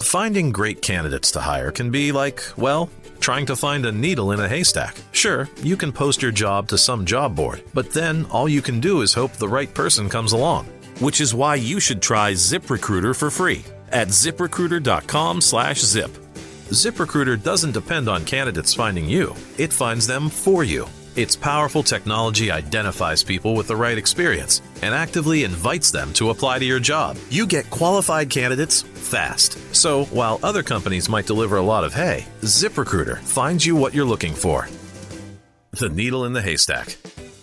Finding great candidates to hire can be like, well, trying to find a needle in a haystack. Sure, you can post your job to some job board, but then all you can do is hope the right person comes along. Which is why you should try ZipRecruiter for free at ziprecruiter.com/zip. ZipRecruiter doesn't depend on candidates finding you. It finds them for you. Its powerful technology identifies people with the right experience and actively invites them to apply to your job. You get qualified candidates fast. So while other companies might deliver a lot of hay, ZipRecruiter finds you what you're looking for. The needle in the haystack.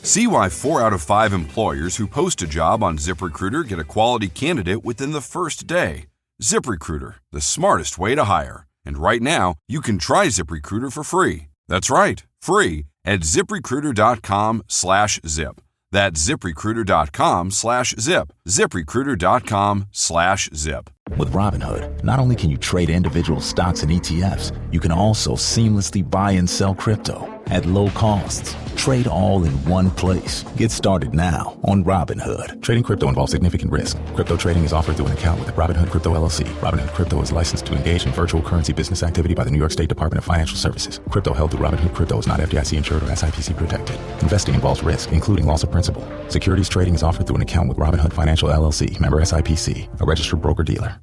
See why 4 out of 5 employers who post a job on ZipRecruiter get a quality candidate within the first day. ZipRecruiter, the smartest way to hire. And right now, you can try ZipRecruiter for free. That's right, free at ziprecruiter.com/zip. That's ziprecruiter.com/zip. ziprecruiter.com/zip. With Robinhood, not only can you trade individual stocks and ETFs, you can also seamlessly buy and sell crypto at low costs. Trade all in one place. Get started now on Robinhood. Trading crypto involves significant risk. Crypto trading is offered through an account with Robinhood Crypto LLC. Robinhood Crypto is licensed to engage in virtual currency business activity by the New York State Department of Financial Services. Crypto held through Robinhood Crypto is not FDIC insured or SIPC protected. Investing involves risk, including loss of principal. Securities trading is offered through an account with Robinhood Financial LLC, member SIPC, a registered broker-dealer.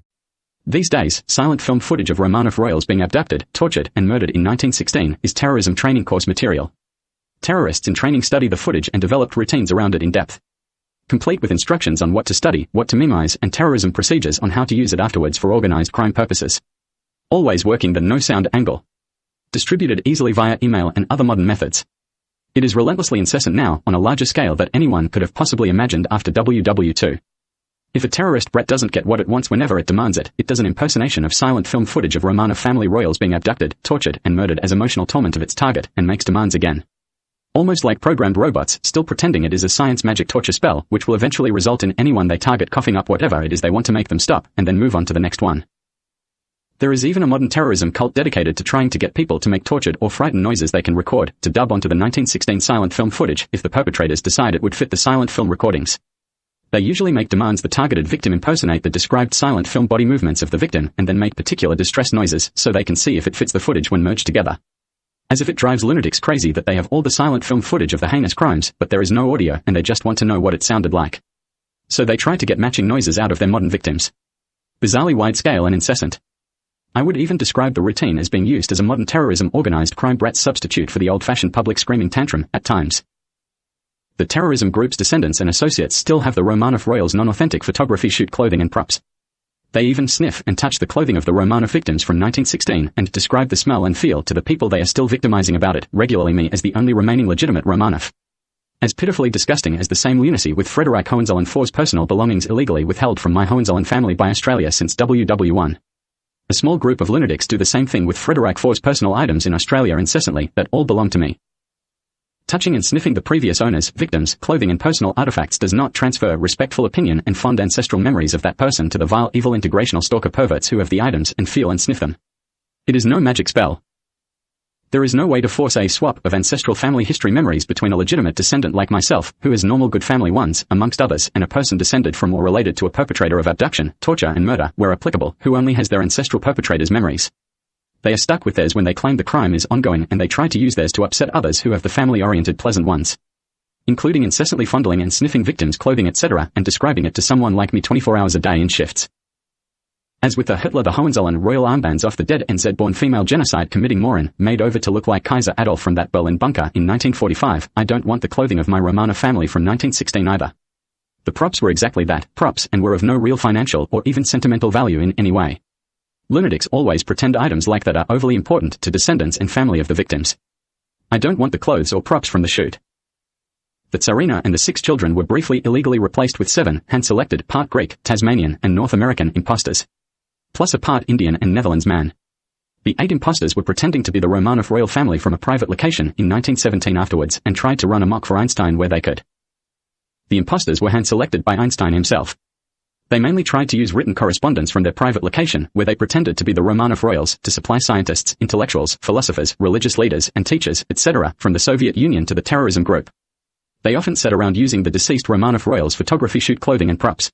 These days, silent film footage of Romanov royals being abducted, tortured, and murdered in 1916 is terrorism training course material. Terrorists in training study the footage and developed routines around it in depth, complete with instructions on what to study, what to memorize, and terrorism procedures on how to use it afterwards for organized crime purposes. Always working the no-sound angle. Distributed easily via email and other modern methods. It is relentlessly incessant now on a larger scale than anyone could have possibly imagined after WW2. If a terrorist brat doesn't get what it wants whenever it demands it, it does an impersonation of silent film footage of Romanov family royals being abducted, tortured, and murdered as emotional torment of its target, and makes demands again. Almost like programmed robots, still pretending it is a science magic torture spell, which will eventually result in anyone they target coughing up whatever it is they want to make them stop, and then move on to the next one. There is even a modern terrorism cult dedicated to trying to get people to make tortured or frightened noises they can record, to dub onto the 1916 silent film footage if the perpetrators decide it would fit the silent film recordings. They usually make demands the targeted victim impersonate the described silent film body movements of the victim and then make particular distress noises so they can see if it fits the footage when merged together. As if it drives lunatics crazy that they have all the silent film footage of the heinous crimes, but there is no audio and they just want to know what it sounded like. So they try to get matching noises out of their modern victims. Bizarrely wide scale and incessant. I would even describe the routine as being used as a modern terrorism organized crime brat substitute for the old-fashioned public screaming tantrum, at times. The terrorism group's descendants and associates still have the Romanov Royal's non-authentic photography shoot clothing and props. They even sniff and touch the clothing of the Romanov victims from 1916 and describe the smell and feel to the people they are still victimizing about it, regularly me as the only remaining legitimate Romanov. As pitifully disgusting as the same lunacy with Frederick Hohenzollern IV's personal belongings illegally withheld from my Hohenzollern family by Australia since WW1. A small group of lunatics do the same thing with Frederick IV's personal items in Australia incessantly, that all belong to me. Touching and sniffing the previous owners, victims, clothing and personal artifacts does not transfer respectful opinion and fond ancestral memories of that person to the vile evil integrational stalker perverts who have the items and feel and sniff them. It is no magic spell. There is no way to force a swap of ancestral family history memories between a legitimate descendant like myself, who has normal good family ones, amongst others, and a person descended from or related to a perpetrator of abduction, torture and murder, where applicable, who only has their ancestral perpetrator's memories. They are stuck with theirs when they claim the crime is ongoing and they try to use theirs to upset others who have the family-oriented pleasant ones. Including incessantly fondling and sniffing victims' clothing etc. and describing it to someone like me 24 hours a day in shifts. As with the Hitler the Hohenzollern royal armbands off the dead NZ-born female genocide committing moron, made over to look like Kaiser Adolf from that Berlin bunker in 1945, I don't want the clothing of my Romanov family from 1916 either. The props were exactly that, props, and were of no real financial or even sentimental value in any way. Lunatics always pretend items like that are overly important to descendants and family of the victims. I don't want the clothes or props from the shoot. The Tsarina and the 6 children were briefly illegally replaced with 7 hand-selected part Greek, Tasmanian, and North American imposters. Plus a part Indian and Netherlands man. The 8 imposters were pretending to be the Romanov royal family from a private location in 1917 afterwards and tried to run amok for Einstein where they could. The imposters were hand-selected by Einstein himself. They mainly tried to use written correspondence from their private location, where they pretended to be the Romanov royals, to supply scientists, intellectuals, philosophers, religious leaders, and teachers, etc., from the Soviet Union to the terrorism group. They often sat around using the deceased Romanov royals' photography shoot clothing and props.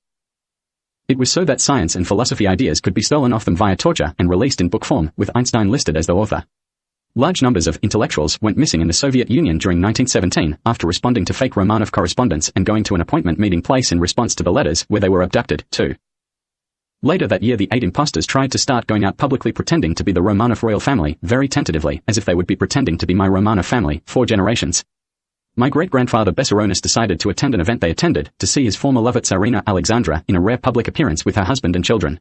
It was so that science and philosophy ideas could be stolen off them via torture and released in book form, with Einstein listed as the author. Large numbers of intellectuals went missing in the Soviet Union during 1917 after responding to fake Romanov correspondence and going to an appointment meeting place in response to the letters where they were abducted, too. Later that year the 8 imposters tried to start going out publicly pretending to be the Romanov Royal family, very tentatively, as if they would be pretending to be my Romanov family, 4 generations. My great-grandfather Besaronis decided to attend an event they attended, to see his former lover Tsarina Alexandra in a rare public appearance with her husband and children.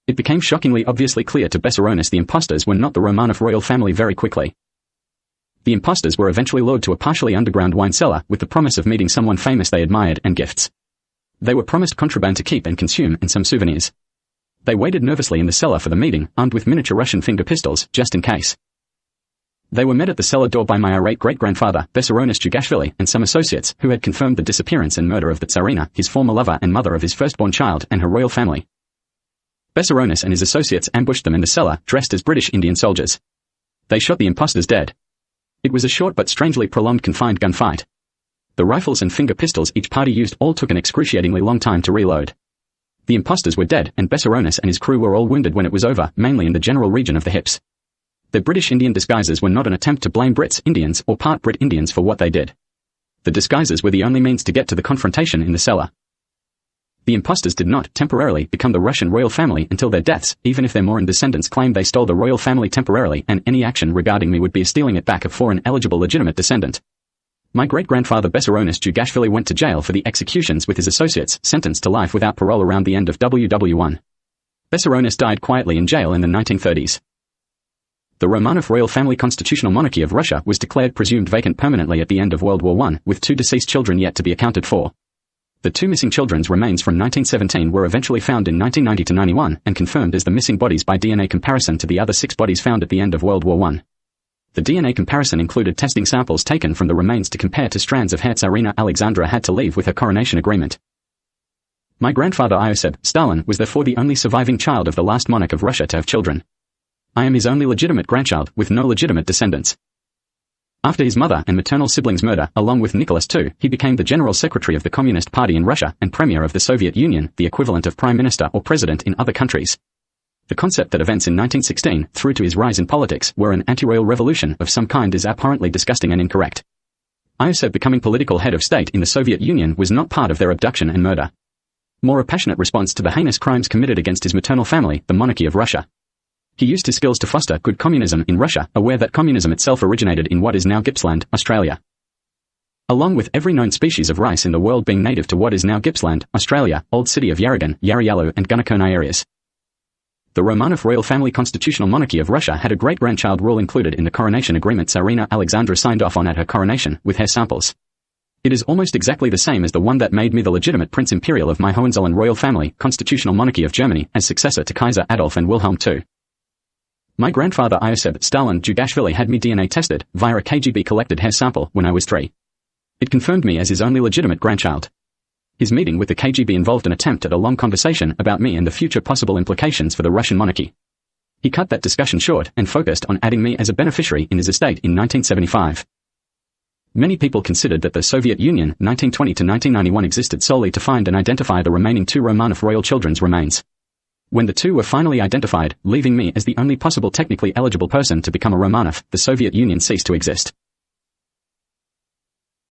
It became shockingly obviously clear to Besaronis the imposters were not the Romanov royal family very quickly. The imposters were eventually lured to a partially underground wine cellar with the promise of meeting someone famous they admired and gifts. They were promised contraband to keep and consume and some souvenirs. They waited nervously in the cellar for the meeting, armed with miniature Russian finger pistols, just in case. They were met at the cellar door by my irate great-grandfather, Besaronis Djugashvili, and some associates who had confirmed the disappearance and murder of the Tsarina, his former lover and mother of his firstborn child, and her royal family. Besaronis and his associates ambushed them in the cellar, dressed as British Indian soldiers. They shot the imposters dead. It was a short but strangely prolonged confined gunfight. The rifles and finger pistols each party used all took an excruciatingly long time to reload. The imposters were dead, and Besaronis and his crew were all wounded when it was over, mainly in the general region of the hips. The British Indian disguises were not an attempt to blame Brits, Indians, or part Brit Indians for what they did. The disguises were the only means to get to the confrontation in the cellar. The imposters did not, temporarily, become the Russian royal family until their deaths, even if their Morin descendants claimed they stole the royal family temporarily, and any action regarding me would be a stealing it back for an eligible legitimate descendant. My great-grandfather Besaronis Djugashvili went to jail for the executions with his associates, sentenced to life without parole around the end of WW1. Besaronis died quietly in jail in the 1930s. The Romanov Royal Family Constitutional Monarchy of Russia was declared presumed vacant permanently at the end of World War I, with 2 deceased children yet to be accounted for. The 2 missing children's remains from 1917 were eventually found in 1990-91 and confirmed as the missing bodies by DNA comparison to the other 6 bodies found at the end of World War I. The DNA comparison included testing samples taken from the remains to compare to strands of hair Tsarina Alexandra had to leave with her coronation agreement. My grandfather Ioseb, Stalin, was therefore the only surviving child of the last monarch of Russia to have children. I am his only legitimate grandchild, with no legitimate descendants. After his mother and maternal siblings' murder, along with Nicholas II, he became the General Secretary of the Communist Party in Russia and Premier of the Soviet Union, the equivalent of Prime Minister or President in other countries. The concept that events in 1916, through to his rise in politics, were an anti-royal revolution of some kind is abhorrently disgusting and incorrect. Ioseb becoming political head of state in the Soviet Union was not part of their abduction and murder. More a passionate response to the heinous crimes committed against his maternal family, the Monarchy of Russia. He used his skills to foster good communism in Russia, aware that communism itself originated in what is now Gippsland, Australia. Along with every known species of rice in the world being native to what is now Gippsland, Australia, old city of Yarragon, Yarryalu and Gunakona areas. The Romanov Royal Family Constitutional Monarchy of Russia had a Great-Grandchild Rule included in the coronation agreement Tsarina Alexandra signed off on at her coronation, with hair samples. It is almost exactly the same as the one that made me the legitimate Prince Imperial of my Hohenzollern Royal Family, Constitutional Monarchy of Germany, as successor to Kaiser Adolf and Wilhelm II. My grandfather Ioseb Stalin Djugashvili had me DNA tested, via a KGB-collected hair sample, when I was 3. It confirmed me as his only legitimate grandchild. His meeting with the KGB involved an attempt at a long conversation about me and the future possible implications for the Russian monarchy. He cut that discussion short and focused on adding me as a beneficiary in his estate in 1975. Many people considered that the Soviet Union, 1920 to 1991, existed solely to find and identify the remaining 2 Romanov royal children's remains. When the 2 were finally identified, leaving me as the only possible technically eligible person to become a Romanov, the Soviet Union ceased to exist.